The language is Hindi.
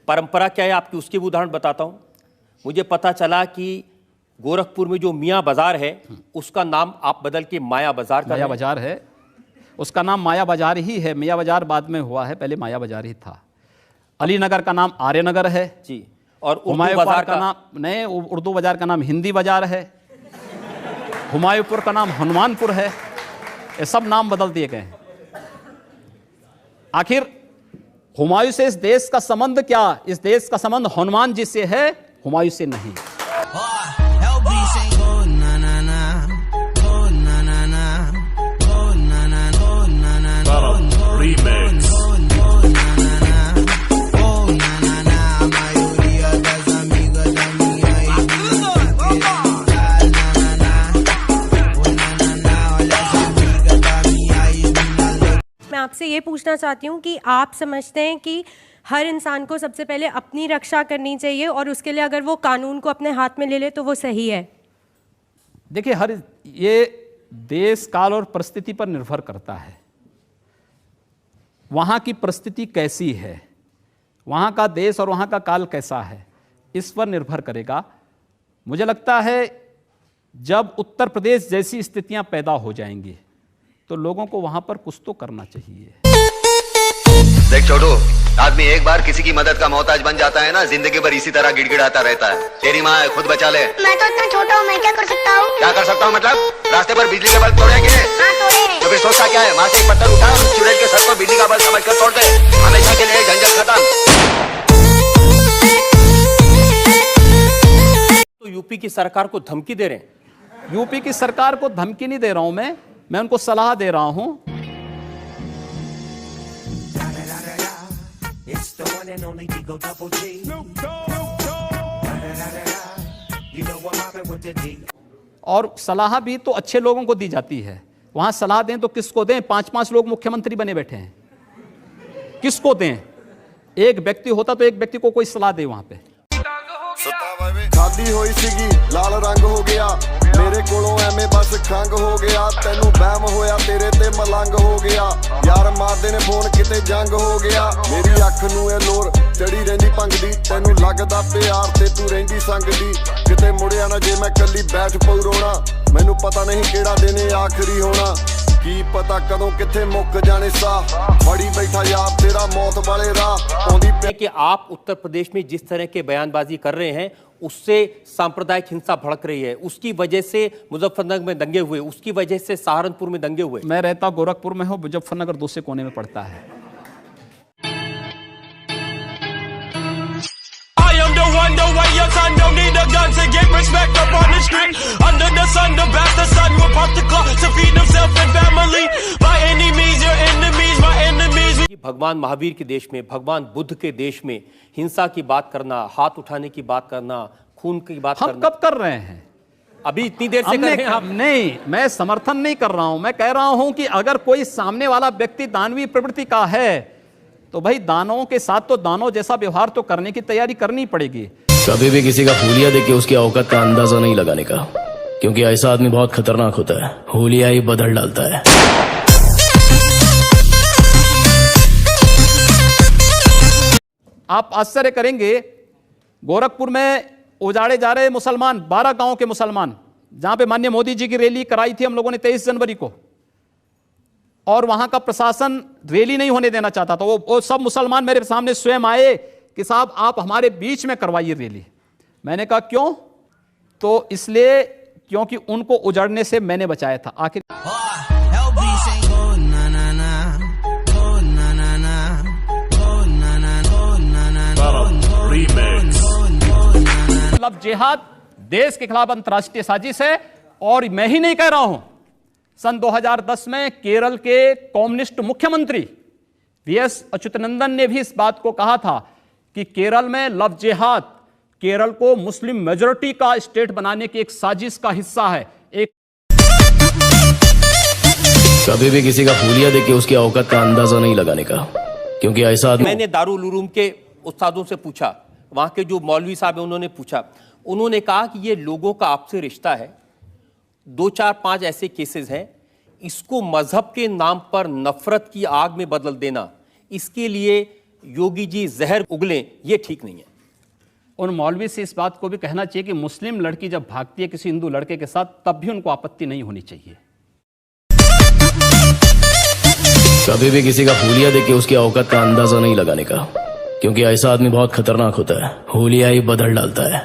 परंपरा क्या है आपकी, उसके भी उदाहरण बताता हूँ। मुझे पता चला कि गोरखपुर में जो मियाँ बाजार है उसका नाम आप बदल के माया बाजार कर माया बाजार है, उसका नाम माया बाजार ही है। मियाँ बाजार बाद में हुआ है, पहले माया बाजार ही था। अलीनगर का नाम आर्यनगर है जी, और हुमायूं बाजार का नाम नए उर्दू बाजार का नाम हिंदी बाजार है। हुमायूंपुर का नाम हनुमानपुर है। ये सब नाम बदल दिए गए हैं। आखिर हुमायूं से इस देश का संबंध क्या? इस देश का संबंध हनुमान जी से है, हुमायूं से नहीं। मैं आपसे ये पूछना चाहती हूँ कि आप समझते हैं कि हर इंसान को सबसे पहले अपनी रक्षा करनी चाहिए और उसके लिए अगर वो कानून को अपने हाथ में ले ले तो वो सही है? देखिए, ये देश काल और परिस्थिति पर निर्भर करता है। वहाँ की परिस्थिति कैसी है, वहाँ का देश और वहाँ का काल कैसा है, इस पर निर्भर करेगा। मुझे लगता है जब उत्तर प्रदेश जैसी स्थितियाँ पैदा हो जाएंगी तो लोगों को वहाँ पर कुछ तो करना चाहिए। देख छोटू, आदमी एक बार किसी की मदद का मोहताज बन जाता है ना, जिंदगी भर इसी तरह गिड़गिड़ाता रहता है। तेरी माँ है, खुद बचा ले। मैं तो इतना छोटा हूँ, मैं क्या कर सकता हूँ? क्या कर सकता हूँ मतलब? रास्ते पर बिजली के बल्ब तोड़ेंगे? हाँ, तोड़े। तो फिर सोचता क्या है? माँ से एक पत्थर उठा, चुड़ैल के सर को बिजली का बल्ब समझकर तोड़ दे, हमेशा के लिए झंझट खत्म। तो यूपी की सरकार को धमकी दे रहे हैं? यूपी की सरकार को धमकी नहीं दे रहा हूं मैं उनको सलाह दे रहा हूं। और सलाह भी तो अच्छे लोगों को दी जाती है। वहां सलाह दें तो किसको दें? 5-5 लोग मुख्यमंत्री बने बैठे हैं, किसको दें? एक व्यक्ति होता तो एक व्यक्ति को कोई सलाह दे। वहां पे खादी होई सीगी लाल रंग हो गया, मेरे कोलों एवें बस खंग हो गया, तेनू बहम होया तेरे ते मलंग हो गया, यार मारदे ने फोन किते जंग हो गया, मेरी अख नू ए लोर चढ़ी रहिंदी भंग दी, तेनू लगदा प्यार ते तू रहिंदी संग दी, किते मुड़िया ना जे मैं कल्ली बैठ पऊ रोना, मैनू पता नहीं केड़ा दिन आखरी होना, की पता कदों किथे मुक जाने सा, बड़ी बैठा यार तेरा मौत वाले राह आउंदी पे। कि आप उत्तर प्रदेश में जिस तरह के बयानबाजी कर रहे हैं उससे सांप्रदायिक हिंसा भड़क रही है, उसकी वजह से मुजफ्फरनगर में दंगे हुए, उसकी वजह से सहारनपुर में दंगे हुए। मैं रहता गोरखपुर में हूं, मुजफ्फरनगर दूसरे कोने में पड़ता है। भगवान महावीर के देश में, भगवान बुद्ध के देश में हिंसा की बात करना, हाथ उठाने की बात करना, खून की बात हम करना, कब कर रहे हैं? अभी इतनी देर से कर रहे हैं आप? नहीं, मैं समर्थन नहीं कर रहा हूं। मैं कह रहा हूं कि अगर कोई सामने वाला व्यक्ति दानवीय प्रवृत्ति का है तो भाई दानवों के साथ तो दानव जैसा व्यवहार तो करने की तैयारी करनी पड़ेगी। कभी भी किसी का हुलिया देख के उसकी औकात का अंदाजा नहीं लगाने का, क्योंकि ऐसा आदमी बहुत खतरनाक होता है, हुलिया ही बदल डालता है। आप आश्चर्य करेंगे, गोरखपुर में उजाड़े जा रहे मुसलमान, 12 गांव के मुसलमान, जहां पे माननीय मोदी जी की रैली कराई थी हम लोगों ने 23 जनवरी को, और वहां का प्रशासन रैली नहीं होने देना चाहता था। वो सब मुसलमान मेरे सामने स्वयं आए कि साहब आप हमारे बीच में करवाइए रैली। मैंने कहा क्यों? तो इसलिए क्योंकि उनको उजड़ने से मैंने बचाया था। आखिर मतलब जिहाद देश के खिलाफ अंतर्राष्ट्रीय साजिश है, और मैं ही नहीं कह रहा हूं। सन 2010 में केरल के कम्युनिस्ट मुख्यमंत्री वीएस अच्युतानंदन ने भी इस बात को कहा था कि केरल में लव जिहाद केरल को मुस्लिम मेजॉरिटी का स्टेट बनाने की एक साजिश का हिस्सा है। एक कभी भी किसी का हुलिया देख के उसकी औकात का अंदाजा नहीं लगाने का, क्योंकि ऐसा आदमी। मैंने दारुल उलूम के उस्तादों से पूछा, वहां के जो मौलवी साहब हैं उन्होंने पूछा, उन्होंने कहा कि ये लोगों का आपसे रिश्ता है, 2-4-5 ऐसे केसेस हैं, इसको मजहब के नाम पर नफरत की आग में बदल देना, इसके लिए योगी जी जहर उगलें, ये ठीक नहीं है। उन मौलवी से इस बात को भी कहना चाहिए कि मुस्लिम लड़की जब भागती है किसी हिंदू लड़के के साथ, तब भी उनको आपत्ति नहीं होनी चाहिए। कभी भी किसी का हुलिया देख के उसकी औकात का अंदाजा नहीं लगाने का, क्योंकि ऐसा आदमी बहुत खतरनाक होता है। हुलिया ही बदल डालता है।